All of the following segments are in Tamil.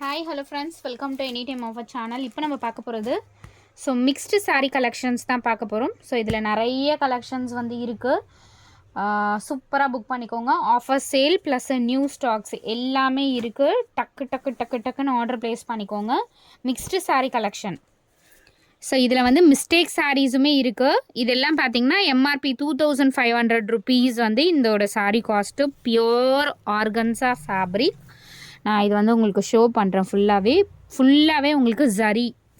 Hi hello friends, welcome to any time of a channel. இப்போ நம்ம பார்க்க போகிறது மிக்ஸ்டு சாரீ கலெக்ஷன்ஸ் தான் பார்க்க போகிறோம். இதில் நிறைய கலெக்ஷன்ஸ் இருக்குது. சூப்பராக புக் பண்ணிக்கோங்க. Offer sale plus new stocks எல்லாமே இருக்குது. டக்குன்னு ஆர்டர் ப்ளேஸ் பண்ணிக்கோங்க. Mixed sari collection. இதில் மிஸ்டேக் சாரீஸுமே இருக்குது. இதெல்லாம் பார்த்தீங்கன்னா எம்ஆர்பி 2500 rupees இதோட sari cost. Pure organza fabric. நான் இது உங்களுக்கு ஷோ பண்ணுறேன். ஃபுல்லாகவே உங்களுக்கு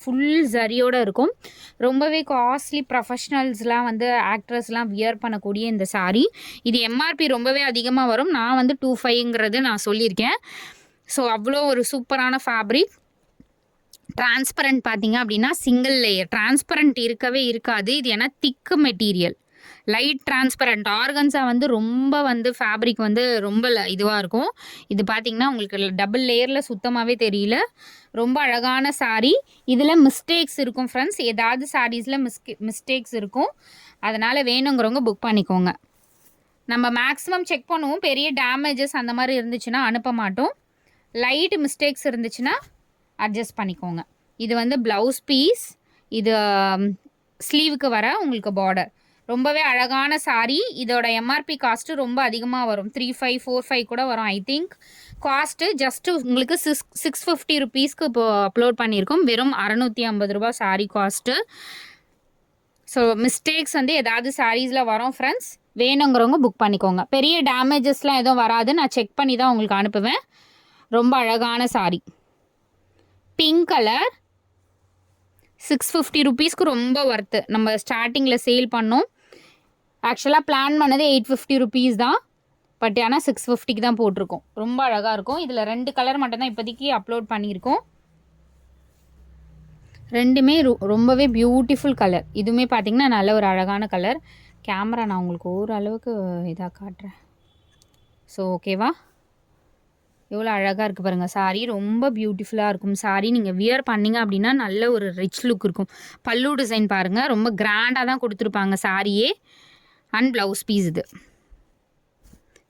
ஃபுல் ஜரியோடு இருக்கும். ரொம்பவே காஸ்ட்லி ப்ரொஃபஷ்னல்ஸ்லாம் ஆக்ட்ரஸ்லாம் வியர் பண்ணக்கூடிய இந்த சாரீ. இது எம்ஆர்பி ரொம்பவே அதிகமாக வரும். நான் 2500 நான் சொல்லியிருக்கேன். அவ்வளோ ஒரு சூப்பரான ஃபேப்ரிக். டிரான்ஸ்பரண்ட் பார்த்தீங்க அப்படின்னா சிங்கிள் லேயர் டிரான்ஸ்பரண்ட் இருக்கவே இருக்காது. இது ஏன்னா திக்கு மெட்டீரியல், லைட் டிரான்ஸ்பரண்ட். ஆர்கன்ஸா ரொம்ப ஃபேப்ரிக் ரொம்ப இதுவாக இருக்கும். இது பார்த்தீங்கன்னா உங்களுக்கு டபுள் லேயரில் சுத்தமாகவே தெரியல. ரொம்ப அழகான சாரீ. இதில் மிஸ்டேக்ஸ் இருக்கும் ஃப்ரெண்ட்ஸ். ஏதாவது சாரீஸில் மிஸ்டேக்ஸ் இருக்கும். அதனால் வேணுங்கிறவங்க புக் பண்ணிக்கோங்க. நம்ம மேக்ஸிமம் செக் பண்ணுவோம். பெரிய டேமேஜஸ் அந்த மாதிரி இருந்துச்சுன்னா அனுப்ப மாட்டோம். லைட் மிஸ்டேக்ஸ் இருந்துச்சுன்னா அட்ஜஸ்ட் பண்ணிக்கோங்க. இது ப்ளவுஸ் பீஸ். இது ஸ்லீவுக்கு வர உங்களுக்கு பார்டர். ரொம்பவே அழகான சாரீ. இதோட எம்ஆர்பி காஸ்ட்டு ரொம்ப அதிகமாக வரும். 3545 கூட வரும் ஐ திங்க். காஸ்ட்டு ஜஸ்ட்டு உங்களுக்கு 650 rupeesக்கு இப்போ அப்லோட் பண்ணியிருக்கோம். வெறும் 650 ரூபா சாரீ காஸ்ட்டு. மிஸ்டேக்ஸ் ஏதாவது சாரீஸில் வரும் ஃப்ரெண்ட்ஸ். வேணுங்கிறவங்க புக் பண்ணிக்கோங்க. பெரிய டேமேஜஸ்லாம் எதுவும் வராது. நான் செக் பண்ணி தான் உங்களுக்கு அனுப்புவேன். ரொம்ப அழகான சாரீ. Pink colour. 650 rupeesக்கு ரொம்ப ஒர்த்து. நம்ம ஸ்டார்டிங்கில் சேல் பண்ணோம். ஆக்சுவலாக பிளான் பண்ணது 850 rupees தான். பட் ஆனால் 650க்கு தான் போட்டிருக்கோம். ரொம்ப அழகாக இருக்கும். இதில் 2 கலர் மட்டும்தான் இப்போதைக்கு அப்லோட் பண்ணியிருக்கோம். ரெண்டுமே ரொம்பவே பியூட்டிஃபுல் கலர். இதுவுமே பார்த்திங்கன்னா நல்ல ஒரு அழகான கலர். கேமரா நான் உங்களுக்கு ஓரளவுக்கு இதாக காட்டுறேன். ஓகேவா? எவ்வளோ அழகாக இருக்குது பாருங்கள். சாரீ ரொம்ப பியூட்டிஃபுல்லாக இருக்கும். சாரீ நீங்கள் வியர் பண்ணிங்க அப்படின்னா நல்ல ஒரு ரிச் லுக் இருக்கும். பல்லு டிசைன் பாருங்கள். ரொம்ப கிராண்டாக தான் கொடுத்துருப்பாங்க சாரியே. And blouse piece. இது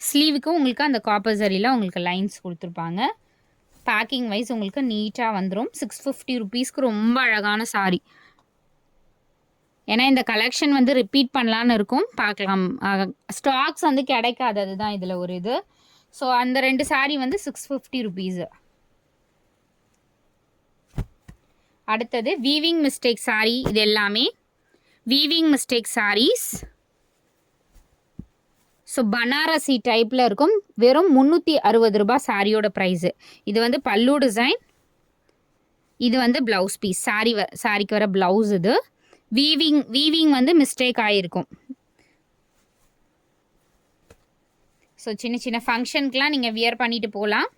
ஸ்லீவுக்கு உங்களுக்கு அந்த காப்பர் சரியில் உங்களுக்கு லைன்ஸ் கொடுத்துருப்பாங்க. பேக்கிங் வைஸ் உங்களுக்கு நீட்டாக வந்துடும். 650 rupeesக்கு ரொம்ப அழகான சாரீ. ஏன்னா இந்த கலெக்ஷன் ரிப்பீட் பண்ணலான்னு இருக்கும். பார்க்கலாம். ஸ்டாக்ஸ் கிடைக்காது. அதுதான் இதில் ஒரு இது. அந்த 2 சாரீ 650 rupees. அடுத்தது வீவிங் மிஸ்டேக் சாரீ. இது எல்லாமே வீவிங் மிஸ்டேக் சாரீஸ். பனாரசி டைப்பில் இருக்கும். வெறும் 360 ரூபாய் சாரியோட ப்ரைஸு. இது பல்லு டிசைன். இது ப்ளவுஸ் பீஸ். சாரிக்கு வர ப்ளவுஸ். இது வீவிங் மிஸ்டேக் ஆகிருக்கும். சின்ன சின்ன ஃபங்க்ஷனுக்குலாம் நீங்கள் வியர் பண்ணிட்டு போகலாம்.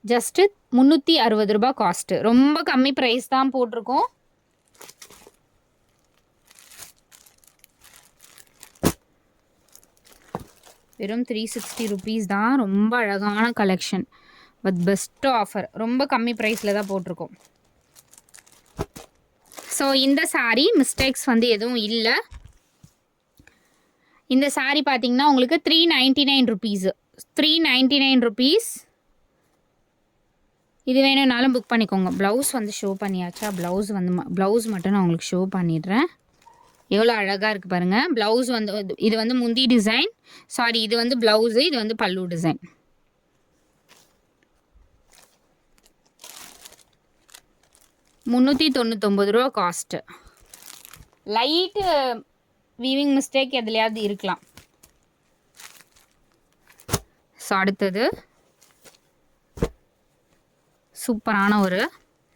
ஜஸ்ட்டு 360 ரூபாய் காஸ்ட்டு. ரொம்ப கம்மி ப்ரைஸ் தான் போட்டிருக்கோம். வெறும் 360 rupees தான். ரொம்ப அழகான கலெக்ஷன் வித் பெஸ்ட் ஆஃபர். ரொம்ப கம்மி ப்ரைஸில் தான் போட்டிருக்கோம். இந்த சாரீ மிஸ்டேக்ஸ் எதுவும் இல்லை. இந்த சாரீ பார்த்தீங்கன்னா உங்களுக்கு 399 rupees. 399 rupees. இது வேணும்னாலும் புக் பண்ணிக்கோங்க. ப்ளவுஸ் ஷோ பண்ணியாச்சா? ப்ளவுஸ் மட்டும் நான் உங்களுக்கு ஷோ பண்ணிடுறேன். எவ்வளோ அழகாக இருக்குது பாருங்கள். ப்ளவுஸ் இது முந்தி டிசைன். சாரி, இது ப்ளவுஸு. இது pallu design. ₹399 cost. Light weaving mistake எதுலையாவது இருக்கலாம். அடுத்தது சூப்பரான ஒரு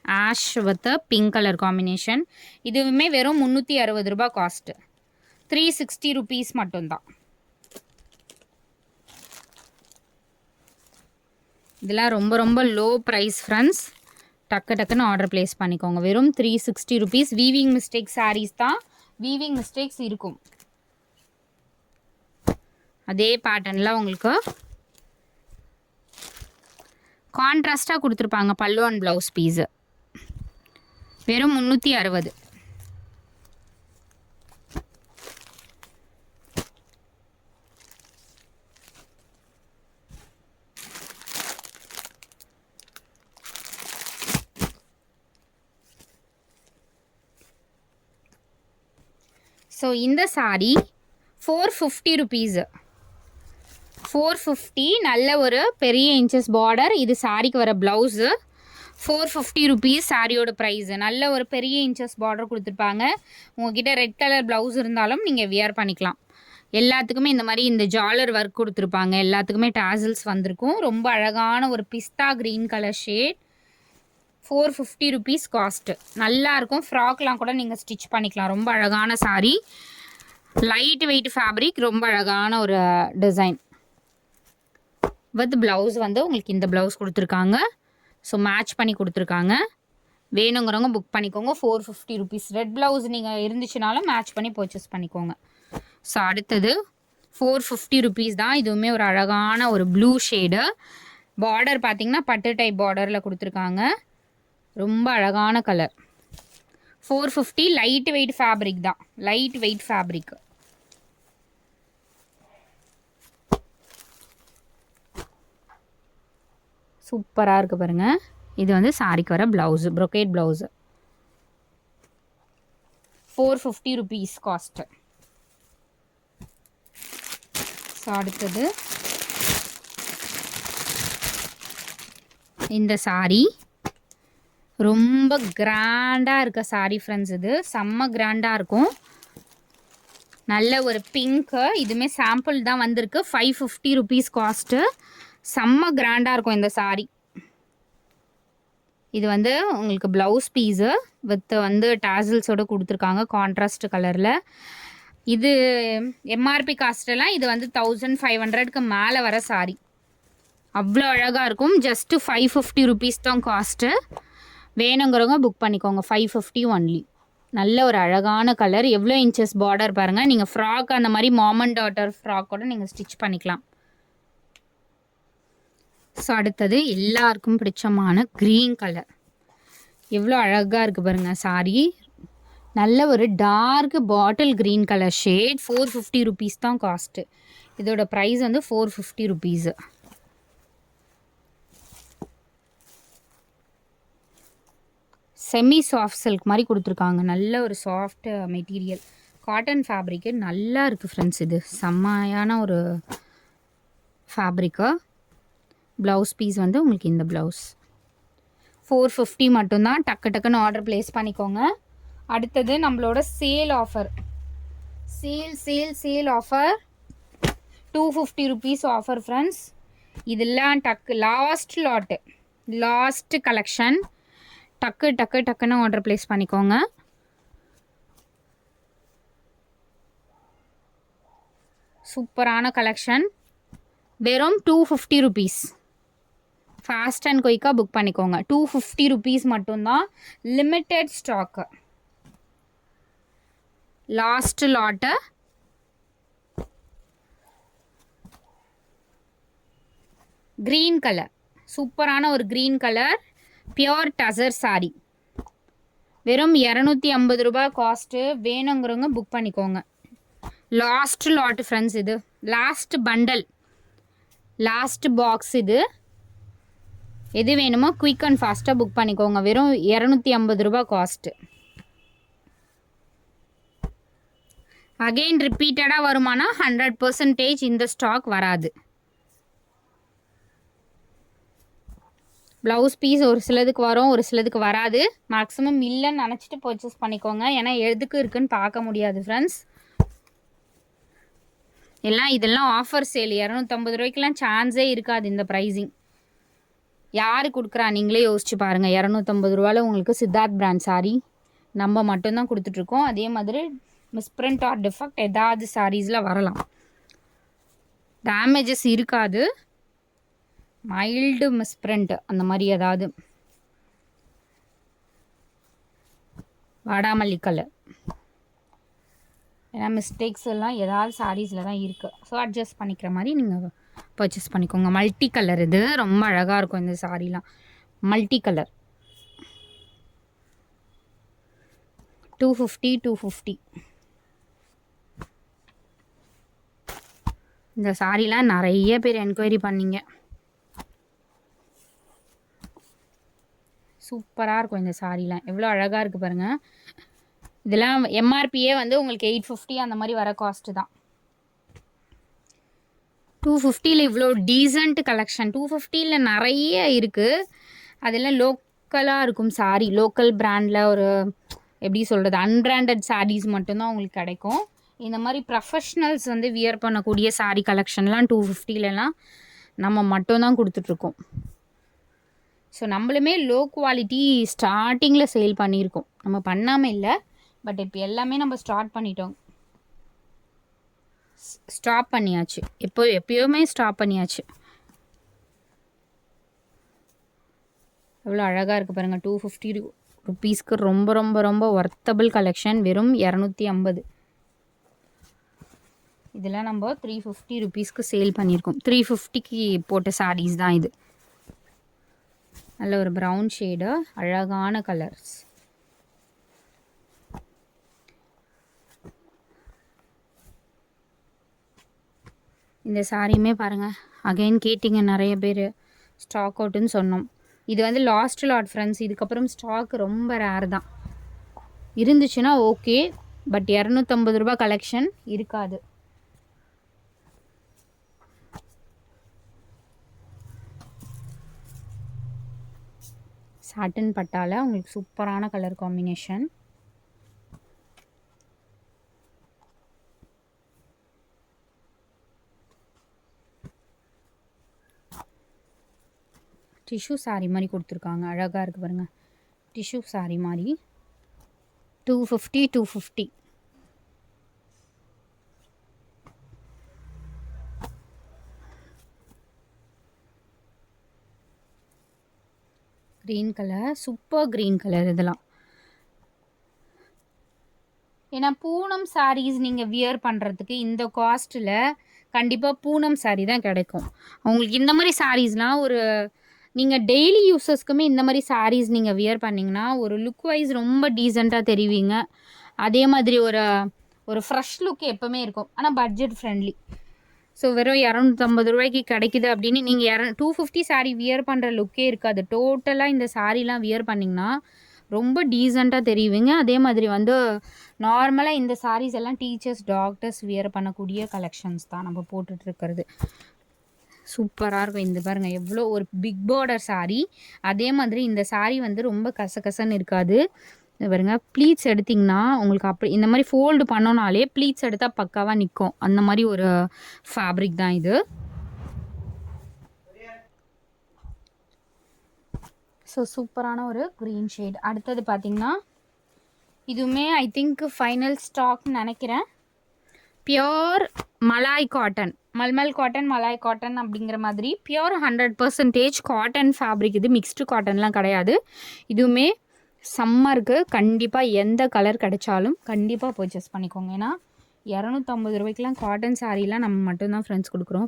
ash with pink colour combination. இதுவுமே வெறும் 360 ரூபாய் காஸ்ட்டு. 360 rupees மட்டும்தான். இதெல்லாம் ரொம்ப ரொம்ப லோ ப்ரைஸ் ஃப்ரெண்ட்ஸ். டக்குன்னு ஆர்டர் ப்ளேஸ் பண்ணிக்கோங்க. வெறும் 360 rupees. வீவிங் மிஸ்டேக் சாரீஸ் தான். வீவிங் மிஸ்டேக்ஸ் இருக்கும். அதே பேட்டர்னில் உங்களுக்கு கான்ட்ராஸ்டாக கொடுத்துருப்பாங்க பல்லு அண்ட் ப்ளவுஸ் பீஸு. வெறும் 360. ஸோ இந்த சாரீ 450 ருபீஸு. 450, நல்ல ஒரு பெரிய இன்ச்சஸ் பார்டர். இது சாரிக்கு வர ப்ளவுஸு. 450 ருபீஸ் சாரியோட ப்ரைஸு. நல்ல ஒரு பெரிய இன்ச்சஸ் பார்டர் கொடுத்துருப்பாங்க. உங்ககிட்ட ரெட் கலர் ப்ளவுஸ் இருந்தாலும் நீங்கள் வியர் பண்ணிக்கலாம். எல்லாத்துக்குமே இந்த மாதிரி இந்த ஜாலர் ஒர்க் கொடுத்துருப்பாங்க. எல்லாத்துக்குமே டாசல்ஸ் வந்திருக்கும். ரொம்ப அழகான ஒரு pista green colour shade. 450 rupees cost. நல்லாயிருக்கும். ஃப்ராக்லாம் கூட நீங்கள் ஸ்டிச் பண்ணிக்கலாம். ரொம்ப அழகான சாரீ. Light weight fabric. ரொம்ப அழகான ஒரு டிசைன் வித் ப்ளவுஸ் வந்து உங்களுக்கு இந்த ப்ளவுஸ் கொடுத்துருக்காங்க. ஸோ மேட்ச் பண்ணி கொடுத்துருக்காங்க. வேணுங்கிறவங்க புக் பண்ணிக்கோங்க. 450 ருபீஸ். ரெட் ப்ளவுஸ் நீங்கள் இருந்துச்சுனாலும் மேட்ச் பண்ணி பர்ச்சேஸ் பண்ணிக்கோங்க. ஸோ அடுத்தது 450 ருபீஸ் தான். இதுவுமே ஒரு அழகான ஒரு ப்ளூ ஷேடு. பார்டர் பார்த்திங்கன்னா பட்டு டைப் பார்டரில் கொடுத்துருக்காங்க. ரொம்ப அழகான கலர். 450. லைட் வெயிட் ஃபேப்ரிக் தான். Light weight fabric. சூப்பராக இருக்குது பாருங்கள். இது வந்து சாரிக்கு வர blouse, brocade blouse. 450 rupees cost. So அடுத்தது இந்த சாரீ ரொம்ப கிராண்டாக இருக்க சாரீ ஃப்ரெண்ட்ஸ். இது செம்ம கிராண்டாக இருக்கும். நல்ல ஒரு பிங்க்கு. இதுவுமே சாம்பிள் தான் வந்திருக்கு. 550 ருபீஸ் காஸ்ட்டு. செம்ம கிராண்டாக இருக்கும் இந்த சாரீ. இது வந்து உங்களுக்கு ப்ளவுஸ் பீஸு வித் வந்து டாசல்ஸோடு கொடுத்துருக்காங்க கான்ட்ராஸ்ட் கலரில். இது எம்ஆர்பி காஸ்ட்டெல்லாம் இது வந்து 1500க்கு மேலே வர சாரீ. அவ்வளோ அழகாக இருக்கும். ஜஸ்ட்டு 550 ருபீஸ் தான் காஸ்ட்டு. வேணுங்கிறவங்க புக் பண்ணிக்கோங்க. 550 ஒன்லி. நல்ல ஒரு அழகான கலர். எவ்வளோ இன்ச்சஸ் பார்டர் பாருங்கள். நீங்கள் ஃப்ராக் அந்த மாதிரி மாம் அண்ட் டாட்டர் ஃப்ராக் கூட நீங்கள் ஸ்டிச் பண்ணிக்கலாம். ஸோ அடுத்தது எல்லாருக்கும் பிடிச்சமான க்ரீன் கலர். எவ்வளோ அழகாக இருக்குது பாருங்கள் சாரீ. நல்ல ஒரு dark bottle green colour shade. 450 rupees தான் காஸ்ட்டு. இதோட ப்ரைஸ் வந்து 450 ருபீஸு. செமி சாஃப்ட் சில்க் மாதிரி கொடுத்துருக்காங்க. நல்ல ஒரு சாஃப்ட் மெட்டீரியல். காட்டன் ஃபேப்ரிக்கு நல்லா இருக்குது ஃப்ரெண்ட்ஸ். இது செம்மையான ஒரு ஃபேப்ரிக்கு. ப்ளவுஸ் பீஸ் வந்து உங்களுக்கு இந்த ப்ளவுஸ். 450 மட்டும்தான். டக்கு டக்குன்னு ஆர்டர் ப்ளேஸ் பண்ணிக்கோங்க. அடுத்தது நம்மளோட sale offer. Sale offer 250 rupees offer friends. இதெல்லாம் டக்கு லாஸ்ட் கலெக்ஷன். டக்குன்னு ஆர்டர் ப்ளேஸ் பண்ணிக்கோங்க. சூப்பரான கலெக்ஷன். வெறும் 250 ருபீஸ். ஃபாஸ்ட் அண்ட் குயிக்காக புக் பண்ணிக்கோங்க. 250 ருபீஸ் மட்டும்தான். Limited stock. Last lot. Green colour. சூப்பரான ஒரு green colour. Pure tussar sari. வெறும் 250 ரூபாய் காஸ்ட்டு. வேணுங்கிறவங்க புக் பண்ணிக்கோங்க. Last lot friends. இது லாஸ்ட் பண்டல், லாஸ்ட் பாக்ஸ். இது எது வேணுமோ குயிக் அண்ட் ஃபாஸ்ட்டாக புக் பண்ணிக்கோங்க. வெறும் 250 ரூபாய் காஸ்ட்டு. அகெயின் ரிப்பீட்டடாக வருமானா 100% இந்த ஸ்டாக் வராது. ப்ளவுஸ் பீஸ் ஒரு சிலதுக்கு வரும், ஒரு சிலதுக்கு வராது. மேக்ஸிமம் இல்லைன்னு நினச்சிட்டு பர்ச்சேஸ் பண்ணிக்கோங்க. ஏன்னா எதுக்கு இருக்குன்னு பார்க்க முடியாது ஃப்ரெண்ட்ஸ். இதெல்லாம் ஆஃபர் சேல். 250 ரூபாய்க்கெலாம் சான்ஸே இருக்காது இந்த ப்ரைஸிங். யார் கொடுக்குறா நீங்களே யோசிச்சு பாருங்கள். 250 ரூபாயில் உங்களுக்கு சித்தார்த் பிராண்ட் சாரீ நம்ம மட்டும்தான் கொடுத்துட்ருக்கோம். அதே மாதிரி மிஸ்பிரிண்ட் ஆர் டிஃபெக்ட் ஏதாவது சாரீஸில் வரலாம். டேமேஜஸ் இருக்காது. மைல்டு மிஸ்பிரிண்ட் அந்த மாதிரி ஏதாவது. வாடாமல்லி கலர். ஏன்னா மிஸ்டேக்ஸ் எல்லாம் ஏதாவது சாரீஸில் தான் இருக்குது. ஸோ அட்ஜஸ்ட் பண்ணிக்கிற மாதிரி நீங்கள் பர்ச்சேஸ் பண்ணிக்கோங்க. Multi colour. இது ரொம்ப அழகாக இருக்கும் இந்த சாரீலாம். Multi colour. 250. இந்த சாரீலாம் நிறைய பேர் என்கொயரி பண்ணிங்க. சூப்பராக இருக்கும் இந்த சாரீலாம். எவ்வளோ அழகாக இருக்குது பாருங்கள். இதெல்லாம் எம்ஆர்பியே வந்து உங்களுக்கு 850 அந்த மாதிரி வர காஸ்ட்டு தான். 250ல் இவ்வளோ டீசன்ட் கலெக்ஷன். 250ல் நிறைய இருக்குது. அதெல்லாம் லோக்கலாக இருக்கும் சாரி. லோக்கல் பிராண்டில் ஒரு எப்படி சொல்கிறது, அன்பிராண்டட் சாரீஸ் மட்டும்தான் உங்களுக்கு கிடைக்கும். இந்த மாதிரி ப்ரொஃபஷ்னல்ஸ் வந்து வியர் பண்ணக்கூடிய சாரீ கலெக்ஷன்லாம் 250லலாம் நம்ம மட்டும்தான் கொடுத்துட்ருக்கோம். ஸோ நம்மளுமே லோ குவாலிட்டி ஸ்டார்டிங்கில் சேல் பண்ணியிருக்கோம். நம்ம பண்ணாமல் இல்லை, பட் இப்போ எல்லாமே நம்ம ஸ்டார்ட் பண்ணிட்டோம். ஸ்டாப் பண்ணியாச்சு. எப்போயுமே ஸ்டாப் பண்ணியாச்சு. எவ்வளோ அழகாக இருக்குது பாருங்கள். 250 ருபீஸ்க்கு ரொம்ப ரொம்ப ரொம்ப ஒர்த்தபிள் கலெக்ஷன். வெறும் 250. இதெல்லாம் நம்ம 350 ருபீஸ்க்கு சேல் பண்ணியிருக்கோம். 350க்கு போட்ட சாரீஸ் தான் இது. நல்ல ஒரு ப்ரௌன் ஷேடு, அழகான கலர்ஸ். இந்த சாரியுமே பாருங்கள். அகைன் கேட்டிங்க நிறைய பேர், ஸ்டாக் அவுட்டுன்னு சொன்னோம். இது வந்து லாஸ்ட் லாட் ஃப்ரெண்ட்ஸ். இதுக்கப்புறம் ஸ்டாக் ரொம்ப ரேர் தான். இருந்துச்சுன்னா ஓகே, பட் 250 ரூபா கலெக்ஷன் இருக்காது. சாட்டன் பட்டால உங்களுக்கு சூப்பரான கலர் காம்பினேஷன். டிஷ்யூ சாரீ மாதிரி கொடுத்துருக்காங்க. அழகாக இருக்குது பாருங்கள். டிஷ்யூ சாரீ மாதிரி 250. Green colour, super green colour இதெல்லாம். ஏன்னா பூனம் சாரீஸ் நீங்கள் வியர் பண்ணுறதுக்கு இந்த காஸ்ட்டில் கண்டிப்பாக பூனம் சாரீ தான் கிடைக்கும் உங்களுக்கு. இந்த மாதிரி சாரீஸ்லாம் ஒரு நீங்கள் டெய்லி யூஸஸ்க்குமே இந்த மாதிரி சாரீஸ் நீங்கள் வியர் பண்ணிங்கன்னா ஒரு லுக் வைஸ் ரொம்ப டீசெண்டாக தெரிவிங்க. அதே மாதிரி ஒரு ஃப்ரெஷ் லுக் எப்போவுமே இருக்கும். ஆனால் பட்ஜெட் ஃப்ரெண்ட்லி. ஸோ வெறும் 250 ரூபாய்க்கு கிடைக்குது அப்படின்னு நீங்கள் 250 சாரீ வியர் பண்ணுற லுக்கே இருக்காது. டோட்டலாக இந்த சாரீலாம் வியர் பண்ணிங்கன்னா ரொம்ப டீசெண்டாக தெரியுவீங்க. அதே மாதிரி வந்து நார்மலாக இந்த சாரீஸ் எல்லாம் டீச்சர்ஸ், டாக்டர்ஸ் வியர் பண்ணக்கூடிய கலெக்ஷன்ஸ் தான் நம்ம போட்டுட்ருக்கிறது. சூப்பராக இருக்கும். இந்த பாருங்கள் எவ்வளோ ஒரு பிக் பார்டர் சாரீ. அதே மாதிரி இந்த சாரீ வந்து ரொம்ப கசகசன்னு இருக்காது. பாருங்க, ப்ளீட்ஸ் எடுத்திங்கன்னா உங்களுக்கு அப்படி இந்த மாதிரி ஃபோல்டு பண்ணோனாலே ப்ளீட்ஸ் எடுத்தால் பக்காவாக நிற்கும். அந்த மாதிரி ஒரு ஃபேப்ரிக் தான் இது. ஸோ சூப்பரான ஒரு க்ரீன் ஷேட். அடுத்தது பார்த்திங்கன்னா இதுவுமே ஐ திங்க் ஃபைனல் ஸ்டாக்னு நினைக்கிறேன். பியோர் மலாய் காட்டன், மல்மல் காட்டன், மலாய் காட்டன் அப்படிங்கிற மாதிரி பியோர் 100% காட்டன் ஃபேப்ரிக். இது மிக்ஸ்டு காட்டன்லாம் கிடையாது. இதுவுமே சம்மருக்கு கண்டிப்பாக எந்த கலர் கிடைச்சாலும் கண்டிப்பாக பர்ச்சேஸ் பண்ணிக்கோங்க. ஏன்னா 250 ரூபாய்க்குலாம் காட்டன் சாரீலாம் நம்ம மட்டும்தான் ஃப்ரெண்ட்ஸ் கொடுக்குறோம்.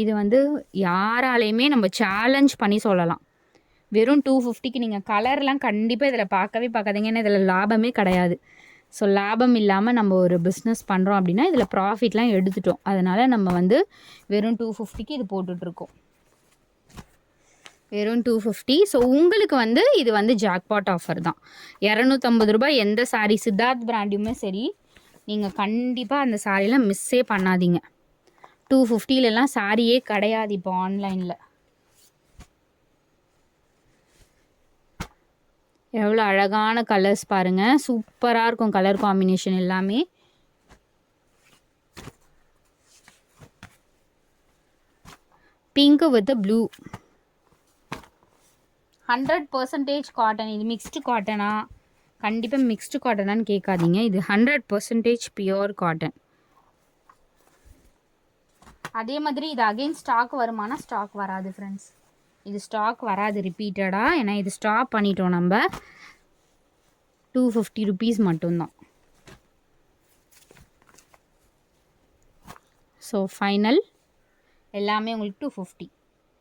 இது வந்து யாராலையுமே நம்ம சேலஞ்ச் பண்ணி சொல்லலாம். வெறும் 250க்கு நீங்கள் கலர்லாம் கண்டிப்பாக இதில் பார்க்காதீங்க. ஏன்னா இதில் லாபமே கிடையாது. ஸோ லாபம் இல்லாமல் நம்ம ஒரு பிஸ்னஸ் பண்ணுறோம் அப்படின்னா இதில் ப்ராஃபிட்லாம் எடுத்துட்டோம். அதனால் நம்ம வந்து வெறும் 250க்கு இது போட்டுட்ருக்கோம். வெறும் 250. ஸோ உங்களுக்கு வந்து இது வந்து ஜாக்பாட் ஆஃபர் தான். 250 ரூபாய் எந்த சாரீ சித்தார்த் பிராண்டுமே சரி, நீங்கள் கண்டிப்பாக அந்த சாரீலாம் மிஸ்ஸே பண்ணாதீங்க. 250லலாம் சாரியே கிடையாது இப்போ ஆன்லைனில். எவ்வளோ அழகான கலர்ஸ் பாருங்கள். சூப்பராக இருக்கும் கலர் காம்பினேஷன் எல்லாமே. Pink with blue. 100% காட்டன். இது மிக்ஸ்டு காட்டனா? கண்டிப்பாக மிக்ஸ்டு காட்டனான்னு கேட்காதீங்க. இது 100% பியோர் காட்டன். அதே மாதிரி இது அகெயின் ஸ்டாக் வருமானா? ஸ்டாக் வராது ஃப்ரெண்ட்ஸ். இது ஸ்டாக் வராது ரிப்பீட்டடாக. ஏன்னா இது ஸ்டாப் பண்ணிட்டோம் நம்ம. 250 ருபீஸ் மட்டும்தான். ஸோ ஃபைனல் எல்லாமே உங்களுக்கு 250.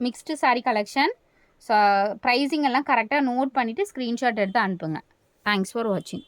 Mixed sari collection. So pricing எல்லாம் கரெக்டாக நோட் பண்ணிவிட்டு ஸ்க்ரீன்ஷாட் எடுத்து அனுப்புங்க. தேங்க்ஸ் ஃபார் வாட்சிங்.